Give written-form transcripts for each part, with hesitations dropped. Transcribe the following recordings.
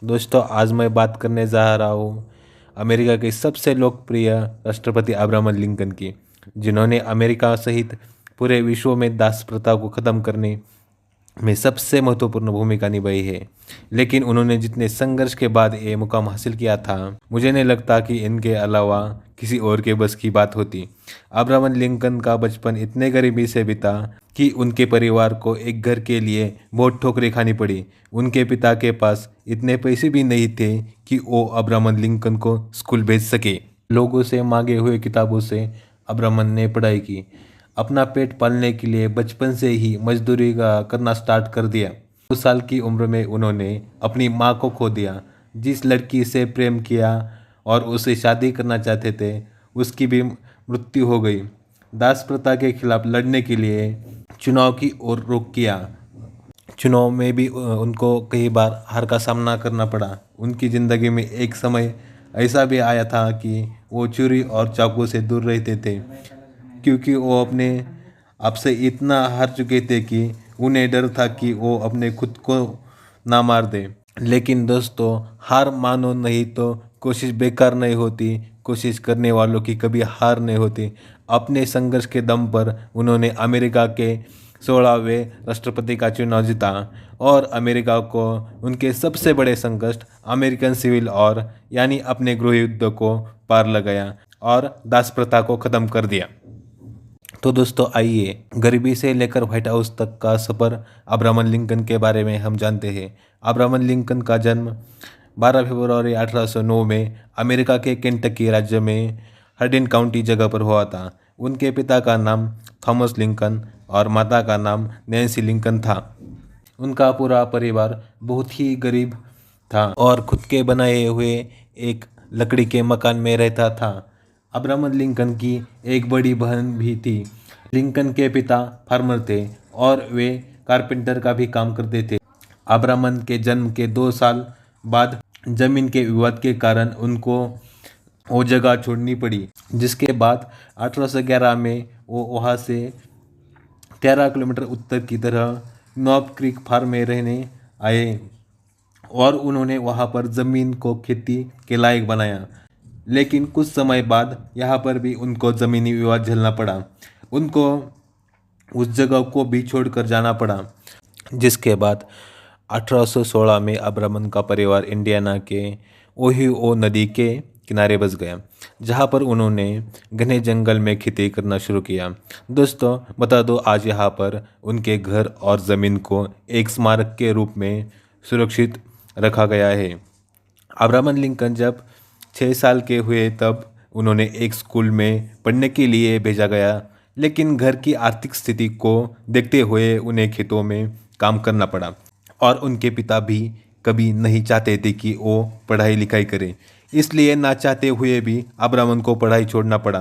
दोस्तों आज मैं बात करने जा रहा हूँ अमेरिका के सबसे लोकप्रिय राष्ट्रपति अब्राहम लिंकन की, जिन्होंने अमेरिका सहित पूरे विश्व में दास प्रथा को ख़त्म करने में सबसे महत्वपूर्ण भूमिका निभाई है। लेकिन उन्होंने जितने संघर्ष के बाद ये मुकाम हासिल किया था, मुझे नहीं लगता कि इनके अलावा किसी और के बस की बात होती। अब्राहम लिंकन का बचपन इतने गरीबी से बीता कि उनके परिवार को एक घर के लिए बहुत ठोकरें खानी पड़ी। उनके पिता के पास इतने पैसे भी नहीं थे कि वो अब्राहम लिंकन को स्कूल भेज सके। लोगों से मांगे हुए किताबों से अब्राहम ने पढ़ाई की। अपना पेट पालने के लिए बचपन से ही मजदूरी करना स्टार्ट कर दिया। 2 साल की उम्र में उन्होंने अपनी माँ को खो दिया। जिस लड़की से प्रेम किया और उसे शादी करना चाहते थे, उसकी भी मृत्यु हो गई। दास प्रथा के खिलाफ लड़ने के लिए चुनाव की ओर रुख किया। चुनाव में भी उनको कई बार हार का सामना करना पड़ा। उनकी ज़िंदगी में एक समय ऐसा भी आया था कि वो छुरी और चाकू से दूर रहते थे, क्योंकि वो अपने आप से इतना हार चुके थे कि उन्हें डर था कि वो अपने खुद को ना मार दें। लेकिन दोस्तों, हार मानो नहीं तो कोशिश बेकार नहीं होती। कोशिश करने वालों की कभी हार नहीं होती। अपने संघर्ष के दम पर उन्होंने अमेरिका के 16वें राष्ट्रपति का चुनाव जीता और अमेरिका को उनके सबसे बड़े संकट अमेरिकन सिविल वॉर यानी अपने गृह युद्ध को पार लगाया और दास प्रथा को ख़त्म कर दिया। तो दोस्तों आइए गरीबी से लेकर व्हाइट हाउस तक का सफ़र अब्राहम लिंकन के बारे में हम जानते हैं। अब्राहम लिंकन का जन्म 12 फरवरी 1809 में अमेरिका के केंटकी राज्य में हर्डिन काउंटी जगह पर हुआ था। उनके पिता का नाम थॉमस लिंकन और माता का नाम नैन्सी लिंकन था। उनका पूरा परिवार बहुत ही गरीब था और खुद के बनाए हुए एक लकड़ी के मकान में रहता था। अब्राहम लिंकन की एक बड़ी बहन भी थी। लिंकन के पिता फार्मर थे और वे कारपेंटर का भी काम करते थे। अब्राहम के जन्म के 2 साल बाद जमीन के विवाद के कारण उनको वो जगह छोड़नी पड़ी, जिसके बाद 1811 में वो वहाँ से 13 किलोमीटर उत्तर की तरह नॉब क्रीक फार्म में रहने आए और उन्होंने वहाँ पर ज़मीन को खेती के लायक बनाया। लेकिन कुछ समय बाद यहाँ पर भी उनको ज़मीनी विवाद झेलना पड़ा। उनको उस जगह को भी छोड़कर जाना पड़ा, जिसके बाद 1816 में अब्राहम का परिवार इंडियाना के ओहियो नदी के किनारे बस गया, जहाँ पर उन्होंने घने जंगल में खेती करना शुरू किया। दोस्तों बता दो, आज यहाँ पर उनके घर और ज़मीन को एक स्मारक के रूप में सुरक्षित रखा गया है। अब्राहम लिंकन जब 6 साल के हुए तब उन्होंने एक स्कूल में पढ़ने के लिए भेजा गया, लेकिन घर की आर्थिक स्थिति को देखते हुए उन्हें खेतों में काम करना पड़ा और उनके पिता भी कभी नहीं चाहते थे कि वो पढ़ाई लिखाई करें। इसलिए ना चाहते हुए भी अब्राहम को पढ़ाई छोड़ना पड़ा।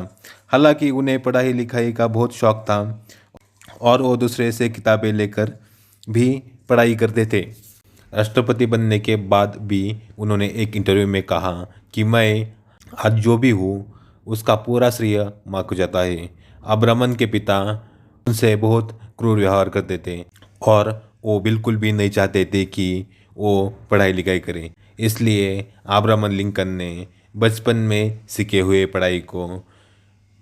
हालांकि उन्हें पढ़ाई लिखाई का बहुत शौक था और वो दूसरे से किताबें लेकर भी पढ़ाई करते थे। राष्ट्रपति बनने के बाद भी उन्होंने एक इंटरव्यू में कहा कि मैं आज जो भी हूँ उसका पूरा श्रेय माँ को जाता है। अब्राहम के पिता उनसे बहुत क्रूर व्यवहार करते थे और वो बिल्कुल भी नहीं चाहते थे कि वो पढ़ाई लिखाई करें। इसलिए अब्राहम लिंकन ने बचपन में सीखे हुए पढ़ाई को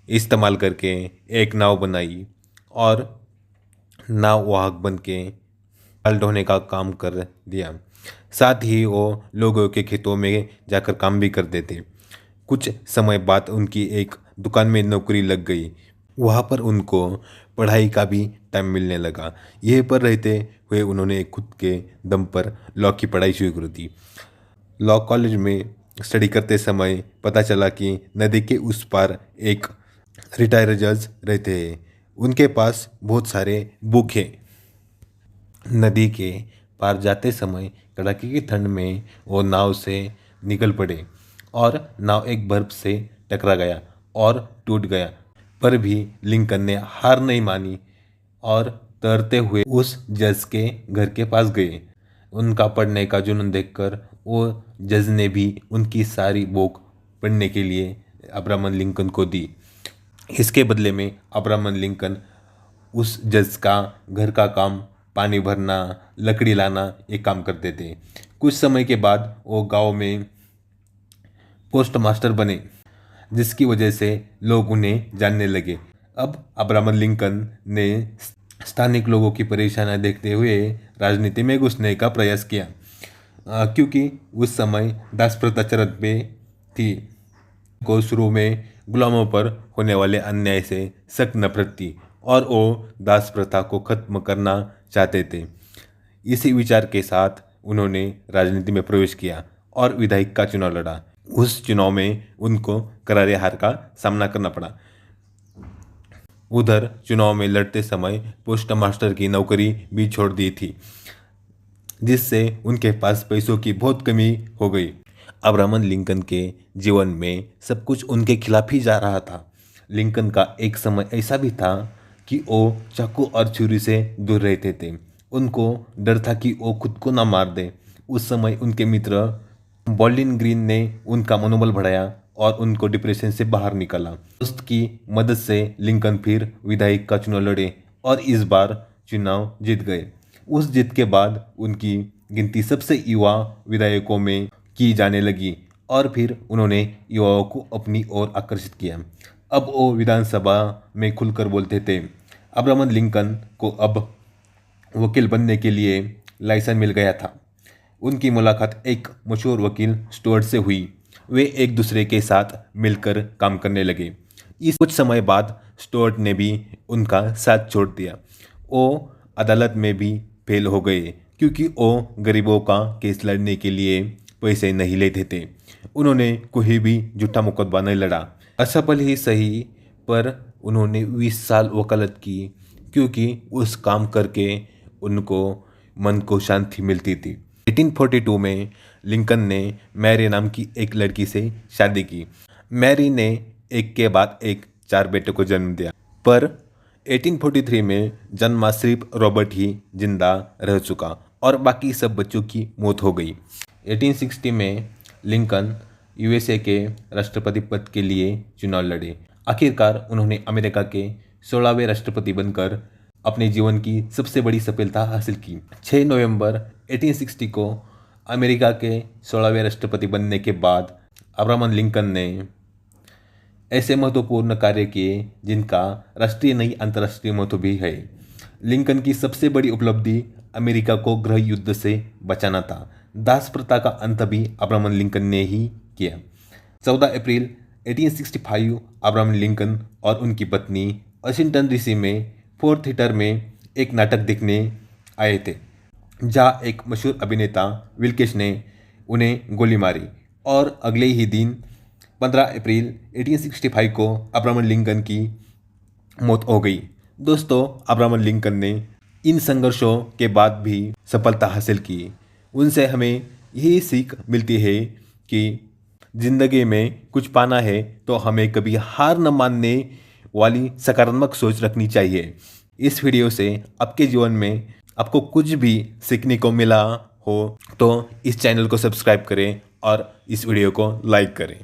इस्तेमाल करके एक नाव बनाई और नाव वाहक बन के माल ढोने का काम कर दिया। साथ ही वो लोगों के खेतों में जाकर काम भी करते थे। कुछ समय बाद उनकी एक दुकान में नौकरी लग गई। वहाँ पर उनको पढ़ाई का भी टाइम मिलने लगा। यहीं पर रहते हुए उन्होंने खुद के दम पर लॉ की पढ़ाई शुरू कर दी। लॉ कॉलेज में स्टडी करते समय पता चला कि नदी के उस पार एक रिटायर जज रहते हैं। उनके पास बहुत सारे बुक हैं। नदी के पार जाते समय कड़ाके की ठंड में वो नाव से निकल पड़े और नाव एक बर्फ से टकरा गया और टूट गया। पर भी लिंकन ने हार नहीं मानी और तैरते हुए उस जज के घर के पास गए। उनका पढ़ने का जुनून देखकर वो जज ने भी उनकी सारी बुक पढ़ने के लिए अब्राहम लिंकन को दी। इसके बदले में अब्राहम लिंकन उस जज का घर का काम पानी भरना, लकड़ी लाना ये काम करते थे। कुछ समय के बाद वो गांव में पोस्ट मास्टर बने, जिसकी वजह से लोग उन्हें जानने लगे। अब अब्राहम लिंकन ने स्थानिक लोगों की परेशानियां देखते हुए राजनीति में घुसने का प्रयास किया, क्योंकि उस समय दास प्रथा चरण पे थी। को शुरू में गुलामों पर होने वाले अन्याय से सख्त नफरत थी और वो दास प्रथा को खत्म करना चाहते थे। इसी विचार के साथ उन्होंने राजनीति में प्रवेश किया और विधायक का चुनाव लड़ा। उस चुनाव में उनको करारे हार का सामना करना पड़ा। उधर चुनाव में लड़ते समय पोस्ट मास्टर की नौकरी भी छोड़ दी थी, जिससे उनके पास पैसों की बहुत कमी हो गई। अब्राहम लिंकन के जीवन में सब कुछ उनके खिलाफ ही जा रहा था। लिंकन का एक समय ऐसा भी था कि वो चाकू और छुरी से दूर रहते थे। उनको डर था कि वो खुद को ना मार दे। उस समय उनके मित्र बॉलिन ग्रीन ने उनका मनोबल बढ़ाया और उनको डिप्रेशन से बाहर निकाला। दोस्त की मदद से लिंकन फिर विधायक का चुनाव लड़े और इस बार चुनाव जीत गए। उस जीत के बाद उनकी गिनती सबसे युवा विधायकों में की जाने लगी और फिर उन्होंने युवाओं को अपनी ओर आकर्षित किया। अब वो विधानसभा में खुलकर बोलते थे। अब्राहम लिंकन को अब वकील बनने के लिए लाइसेंस मिल गया था। उनकी मुलाकात एक मशहूर वकील स्टुअर्ट से हुई। वे एक दूसरे के साथ मिलकर काम करने लगे। इस कुछ समय बाद स्टुअर्ट ने भी उनका साथ छोड़ दिया। वो अदालत में भी फेल हो गए, क्योंकि वो गरीबों का केस लड़ने के लिए पैसे नहीं लेते थे। उन्होंने कोई भी झूठा मुकदमा नहीं लड़ा। असफल ही सही, पर उन्होंने 20 साल वकालत की, क्योंकि उस काम करके उनको मन को शांति मिलती थी। 1842 में लिंकन ने मैरी नाम की एक लड़की से शादी की। मैरी ने एक के बाद एक 4 बेटों को जन्म दिया, पर 1843 में जन्मा सिर्फ रॉबर्ट ही जिंदा रह चुका और बाकी सब बच्चों की मौत हो गई। 1860 में लिंकन यूएसए के राष्ट्रपति पद के लिए चुनाव लड़े। आखिरकार उन्होंने अमेरिका के 16वें राष्ट्रपति बनकर अपने जीवन की सबसे बड़ी सफलता हासिल की। 6 नवंबर 1860 को अमेरिका के 16वें राष्ट्रपति बनने के बाद अब्राहम लिंकन ने ऐसे महत्वपूर्ण कार्य किए जिनका राष्ट्रीय नहीं अंतर्राष्ट्रीय महत्व भी है। लिंकन की सबसे बड़ी उपलब्धि अमेरिका को गृह युद्ध से बचाना था। दास प्रथा का अंत भी अब्राहम लिंकन ने ही किया। 14 अप्रैल 1865 अब्राहम लिंकन और उनकी पत्नी वाशिंगटन डीसी में फोर्थ थिएटर में एक नाटक देखने आए थे, जहाँ एक मशहूर अभिनेता विल्केश ने उन्हें गोली मारी और अगले ही दिन 15 अप्रैल 1865 को अब्राहम लिंकन की मौत हो गई। दोस्तों, अब्राहम लिंकन ने इन संघर्षों के बाद भी सफलता हासिल की। उनसे हमें यही सीख मिलती है कि जिंदगी में कुछ पाना है तो हमें कभी हार न मानने वाली सकारात्मक सोच रखनी चाहिए। इस वीडियो से आपके जीवन में आपको कुछ भी सीखने को मिला हो तो इस चैनल को सब्सक्राइब करें और इस वीडियो को लाइक करें।